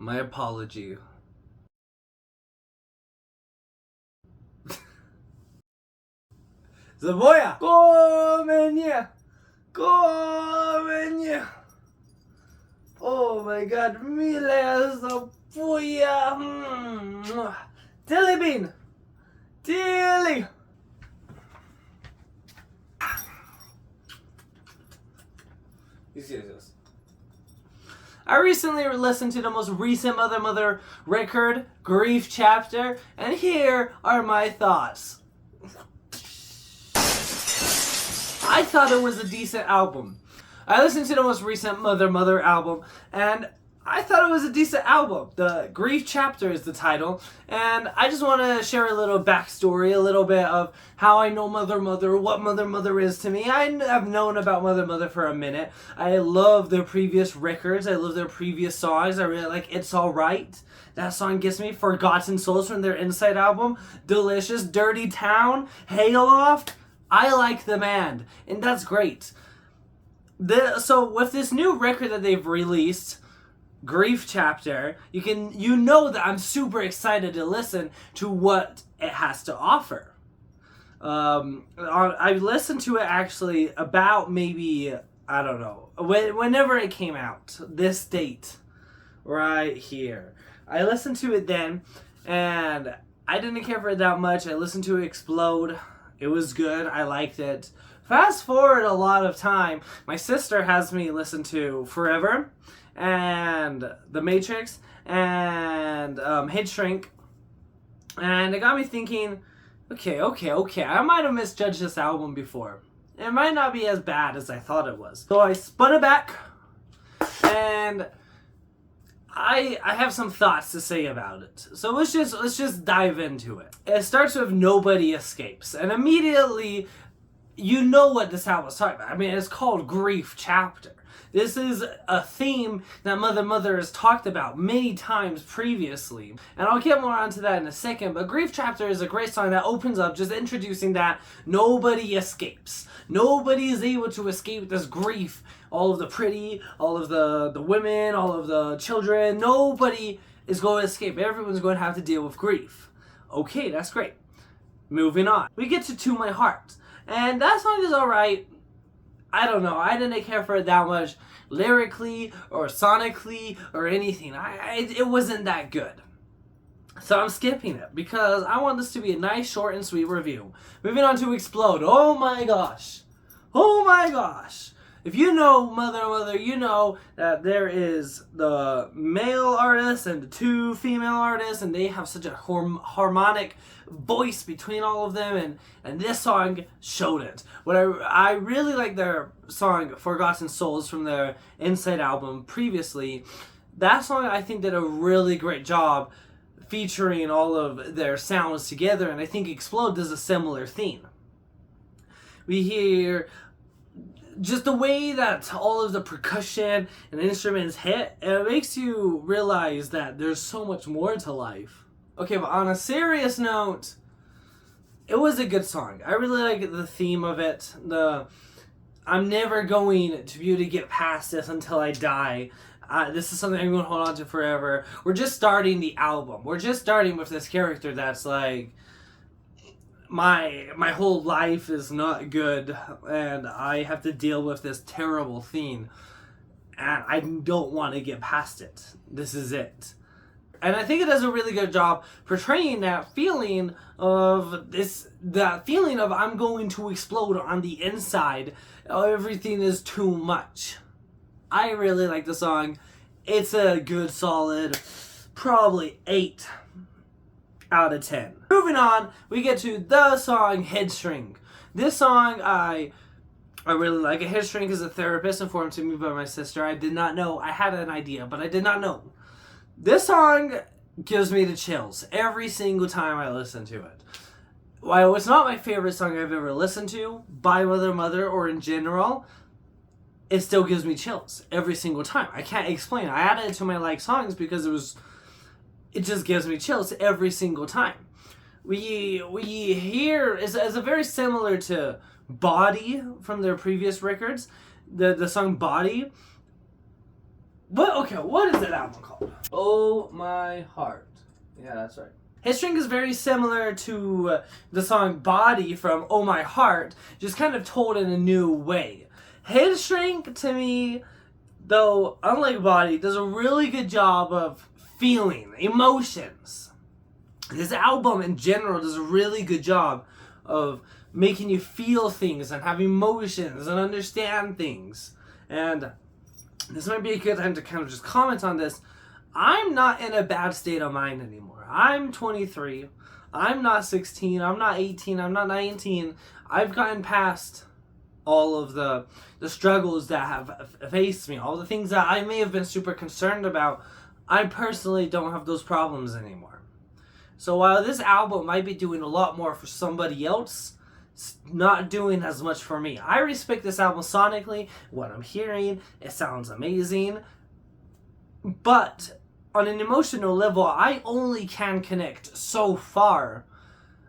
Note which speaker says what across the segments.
Speaker 1: My apology. Zavoya! Komenye! Komenye! Oh my god, mile Zavoya! Tilly Bean! Tilly! Yes. I recently listened to the most recent Mother record, Greif chapter, and here are my thoughts. I thought it was a decent album. I listened to the most recent Mother album, and I thought it was a decent album. The Greif chapter is the title, and I just want to share a little backstory, a little bit of how I know Mother, what Mother is to me. I have known about Mother for a minute. I love their previous records. I love their previous songs. I really like It's Alright. That song gets me. Forgotten Souls from their Inside album. Delicious. Dirty Town. Hayloft. I like the band, and that's great. So with this new record that they've released, Greif chapter, you know that I'm super excited to listen to what it has to offer. I listened to it actually about maybe, I don't know, whenever it came out, this date right here. I listened to it then, and I didn't care for it that much. I listened to it explode. It was good. I liked it. Fast forward a lot of time, my sister has me listen to Forever and The Matrix and Head Shrink, and it got me thinking, okay, I might have misjudged this album before. It might not be as bad as I thought it was. So I spun it back, and I have some thoughts to say about it. So let's just dive into it. It starts with Nobody Escapes, and immediately you know what this album's talking about. I mean, it's called Greif Chapter. This is a theme that Mother has talked about many times previously. And I'll get more onto that in a second, but Greif Chapter is a great song that opens up just introducing that nobody escapes. Nobody is able to escape this grief. All of the pretty, all of the women, all of the children, nobody is going to escape. Everyone's going to have to deal with grief. Okay, that's great. Moving on. We get to My Heart. And that song is alright. I don't know. I didn't care for it that much lyrically or sonically or anything. It wasn't that good. So I'm skipping it because I want this to be a nice, short, and sweet review. Moving on to Explode. Oh my gosh. Oh my gosh. If you know Mother, you know that there is the male artist and the two female artists, and they have such a harmonic voice between all of them, and this song showed it. What I really like their song Forgotten Souls from their Inside album previously. That song I think did a really great job featuring all of their sounds together, and I think Explode does a similar theme. We hear just the way that all of the percussion and instruments hit, it makes you realize that there's so much more to life. Okay, but on a serious note, it was a good song. I really like the theme of it. I'm never going to be able to get past this until I die. This is something I'm going to hold on to forever. We're just starting the album. We're just starting with this character that's like, my whole life is not good, and I have to deal with this terrible thing, and I don't want to get past it. This is it. And I think it does a really good job portraying that feeling of I'm going to explode on the inside. Everything is too much. I really like the song. It's a good solid, probably 8 out of 10. Moving on, we get to the song Head Shrink. This song I really like. A head shrink is a therapist informed to me by my sister. I did not know. I had an idea, but I did not know. This song gives me the chills every single time I listen to it. While it's not my favorite song I've ever listened to by Mother or in general, it still gives me chills every single time. I can't explain. I added it to my like songs because it just gives me chills every single time. We hear is a very similar to Body from their previous records. The song Body. what is that album called? Oh My Heart. Yeah, that's right. Hit Shrink is very similar to the song Body from Oh My Heart, just kind of told in a new way. Hit Shrink, to me, though, unlike Body, does a really good job of feeling, emotions. This album in general does a really good job of making you feel things and have emotions and understand things. And this might be a good time to kind of just comment on this. I'm not in a bad state of mind anymore. I'm 23. I'm not 16. I'm not 18. I'm not 19. I've gotten past all of the struggles that have faced me, all the things that I may have been super concerned about. I personally don't have those problems anymore. So while this album might be doing a lot more for somebody else, it's not doing as much for me. I respect this album sonically, what I'm hearing, it sounds amazing, but on an emotional level, I only can connect so far.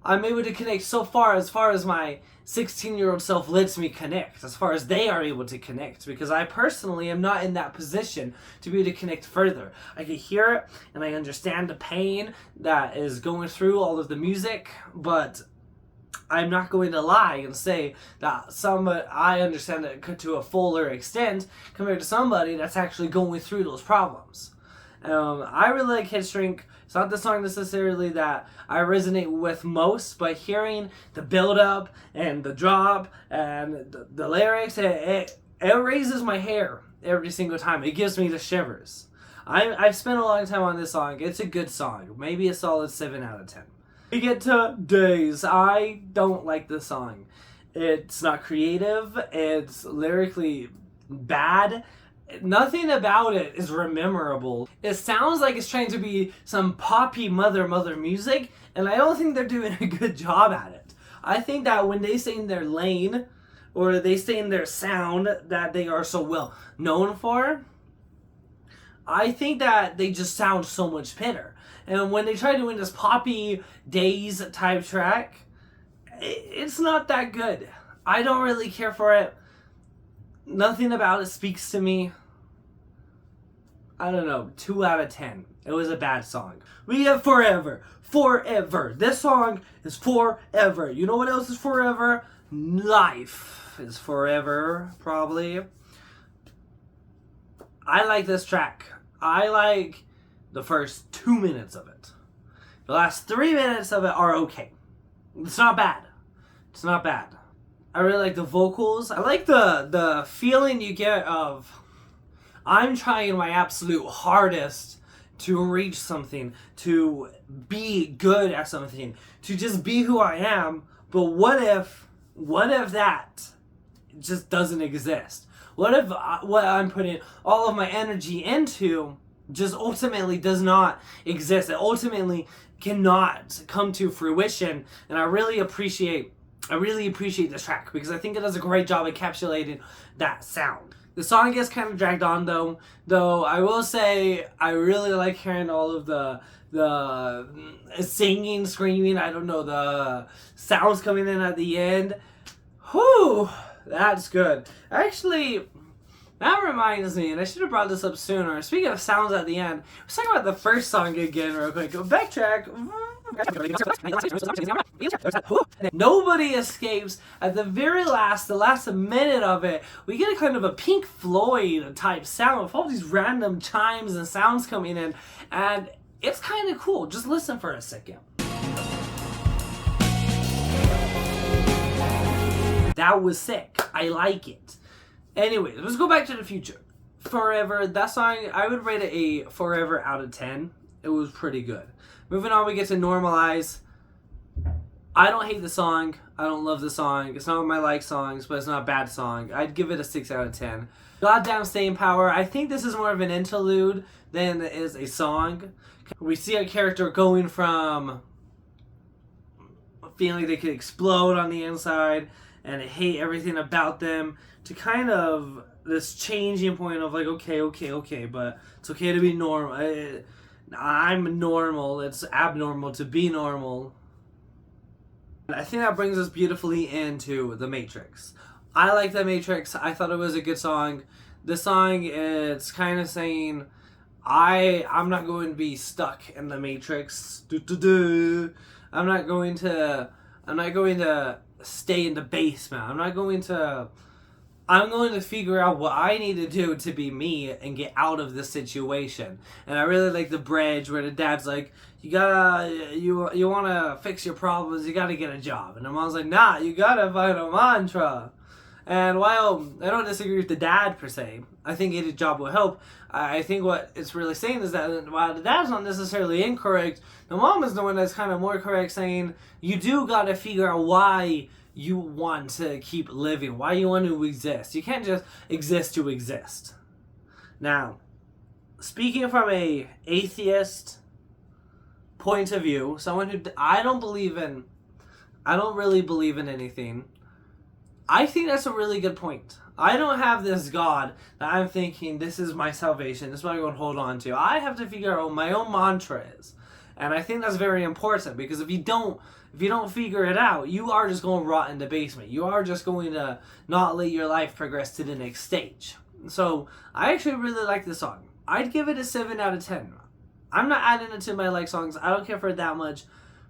Speaker 1: I'm able to connect so far as my 16-year-old self lets me connect, as far as they are able to connect, because I personally am not in that position to be able to connect further. I can hear it, and I understand the pain that is going through all of the music, but I'm not going to lie and say that I understand it to a fuller extent compared to somebody that's actually going through those problems. I really like Hit Shrink. It's not the song necessarily that I resonate with most, but hearing the build-up and the drop and the lyrics, it raises my hair every single time. It gives me the shivers. I've spent a long time on this song. It's a good song. Maybe a solid 7 out of 10. We get to Days. I don't like this song. It's not creative. It's lyrically bad. Nothing about it is memorable. It sounds like it's trying to be some poppy mother music, and I don't think they're doing a good job at it. I think that when they stay in their lane, or they stay in their sound that they are so well known for, I think that they just sound so much better. And when they try doing this poppy Days type track, it's not that good. I don't really care for it. Nothing about it speaks to me. I don't know, 2 out of 10. It was a bad song. We get Forever. Forever. This song is forever. You know what else is forever? Life is forever, probably. I like this track. I like the first 2 minutes of it. The last 3 minutes of it are okay. It's not bad. It's not bad. I really like the vocals. I like the feeling you get of I'm trying my absolute hardest to reach something, to be good at something, to just be who I am, but what if that just doesn't exist? What if what I'm putting all of my energy into just ultimately does not exist? It ultimately cannot come to fruition, and I really appreciate this track because I think it does a great job encapsulating that sound. The song gets kind of dragged on though I will say I really like hearing all of the singing, screaming, I don't know, the sounds coming in at the end. Whew, that's good. Actually, that reminds me, and I should have brought this up sooner. Speaking of sounds at the end, let's talk about the first song again real quick. Go backtrack. Nobody escapes. At the very last, the last minute of it, we get a kind of a Pink Floyd type sound with all these random chimes and sounds coming in, and it's kind of cool. Just listen for a second. That was sick. I like it. Anyways, let's go back to the future. Forever, that song, I would rate it a forever out of 10. It was pretty good. Moving on, we get to Normalize. I don't hate the song. I don't love the song. It's not one of my like songs, but it's not a bad song. I'd give it a 6 out of 10. Goddamn Staying Power. I think this is more of an interlude than it is a song. We see a character going from feeling like they could explode on the inside and hate everything about them to kind of this changing point of like, okay, but it's okay to be normal. I'm normal. It's abnormal to be normal. And I think that brings us beautifully into The Matrix. I like The Matrix. I thought it was a good song. This song is kind of saying, I'm not going to be stuck in the Matrix. I'm not going to stay in the basement. I'm going to figure out what I need to do to be me and get out of this situation. And I really like the bridge where the dad's like, you want to fix your problems, you gotta get a job. And the mom's like, nah, you gotta find a mantra. And while I don't disagree with the dad per se, I think getting a job will help. I think what it's really saying is that while the dad's not necessarily incorrect, the mom is the one that's kind of more correct, saying you do gotta figure out why you want to keep living, why you want to exist. You can't just exist to exist. Now, speaking from a atheist point of view, someone who I don't really believe in anything, I think that's a really good point. I don't have this God that I'm thinking this is my salvation, this is what I'm going to hold on to. I have to figure out what my own mantra is. And I think that's very important, because if you don't figure it out, you are just going to rot in the basement. You are just going to not let your life progress to the next stage. So I actually really like this song. I'd give it a 7 out of 10. I'm not adding it to my like songs. I don't care for it that much.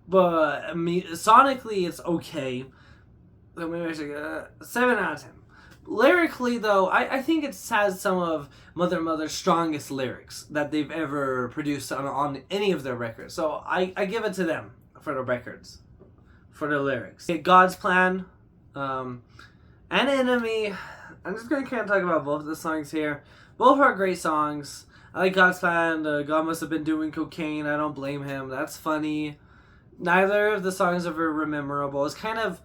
Speaker 1: But I mean, sonically, it's okay. Maybe I should get a 7 out of 10. Lyrically, though, I think it has some of Mother's strongest lyrics that they've ever produced on any of their records. So I give it to them for the records, for the lyrics. God's Plan, and Enemy. I'm just going to kind of talk about both of the songs here. Both are great songs. I like God's Plan. God must have been doing cocaine. I don't blame him. That's funny. Neither of the songs are very memorable. It's kind of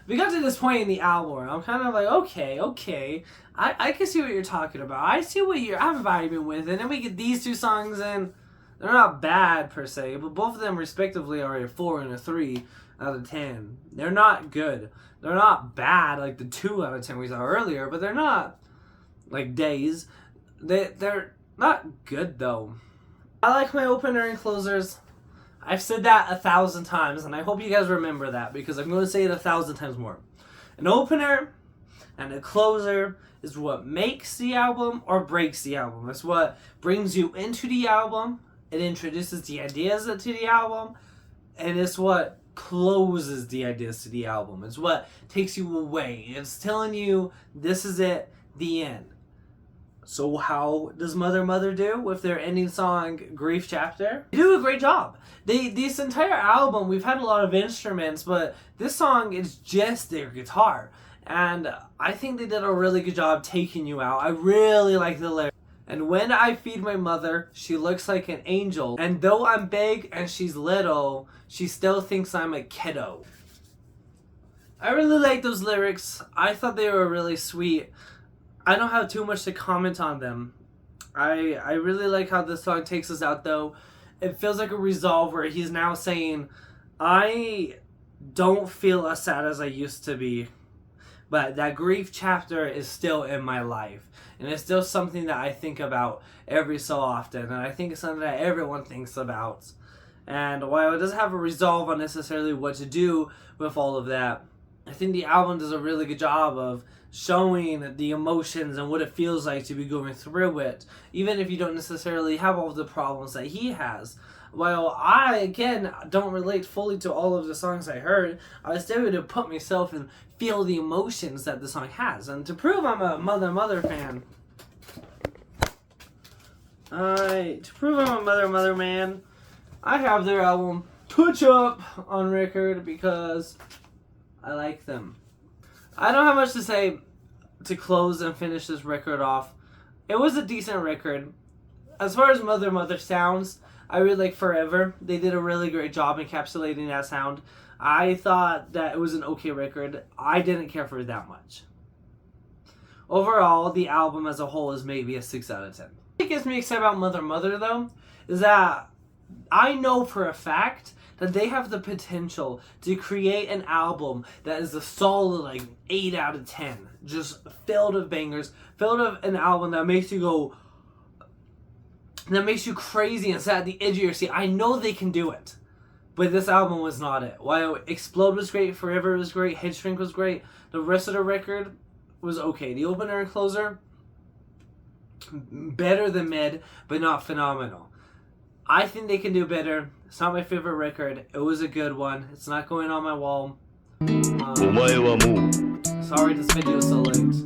Speaker 1: we got to this point in the album where I'm kind of like, okay, I can see what you're talking about. I see what I'm vibing with. And then we get these two songs, and they're not bad per se, but both of them respectively are a 4 and a 3 out of 10. They're not good. They're not bad like the 2 out of 10 we saw earlier, but they're not like Days. They're not good though. I like my opener and closers. I've said that 1,000 times, and I hope you guys remember that, because I'm going to say it 1,000 times more. An opener and a closer is what makes the album or breaks the album. It's what brings you into the album, it introduces the ideas to the album, and it's what closes the ideas to the album. It's what takes you away. It's telling you, this is it, the end. So how does Mother do with their ending song, Greif Chapter? They do a great job. This entire album, we've had a lot of instruments, but this song is just their guitar. And I think they did a really good job taking you out. I really like the lyrics. And when I feed my mother, she looks like an angel. And though I'm big and she's little, she still thinks I'm a kiddo. I really like those lyrics. I thought they were really sweet. I don't have too much to comment on them. I really like how this song takes us out though. It feels like a resolve where he's now saying, I don't feel as sad as I used to be, but that Greif chapter is still in my life. And it's still something that I think about every so often. And I think it's something that everyone thinks about. And while it doesn't have a resolve on necessarily what to do with all of that, I think the album does a really good job of showing the emotions and what it feels like to be going through it, even if you don't necessarily have all the problems that he has. While I, again, don't relate fully to all of the songs I heard, I was still able to put myself and feel the emotions that the song has. And to prove I'm a Mother fan, man, I have their album Touch Up on record because I like them. I don't have much to say to close and finish this record off. It was a decent record. As far as Mother sounds, I really like Forever. They did a really great job encapsulating that sound. I thought that it was an okay record. I didn't care for it that much. Overall, the album as a whole is maybe a 6 out of 10. What gets me excited about Mother though, is that I know for a fact that they have the potential to create an album that is a solid like 8 out of 10. Just filled with bangers, filled with an album that makes you go, that makes you crazy and sit at the edge of your seat. I know they can do it. But this album was not it. While Explode was great, Forever was great, Headstrink was great, the rest of the record was okay. The opener and closer, better than mid, but not phenomenal. I think they can do better. It's not my favorite record. It was a good one. It's not going on my wall. Sorry this video is so late.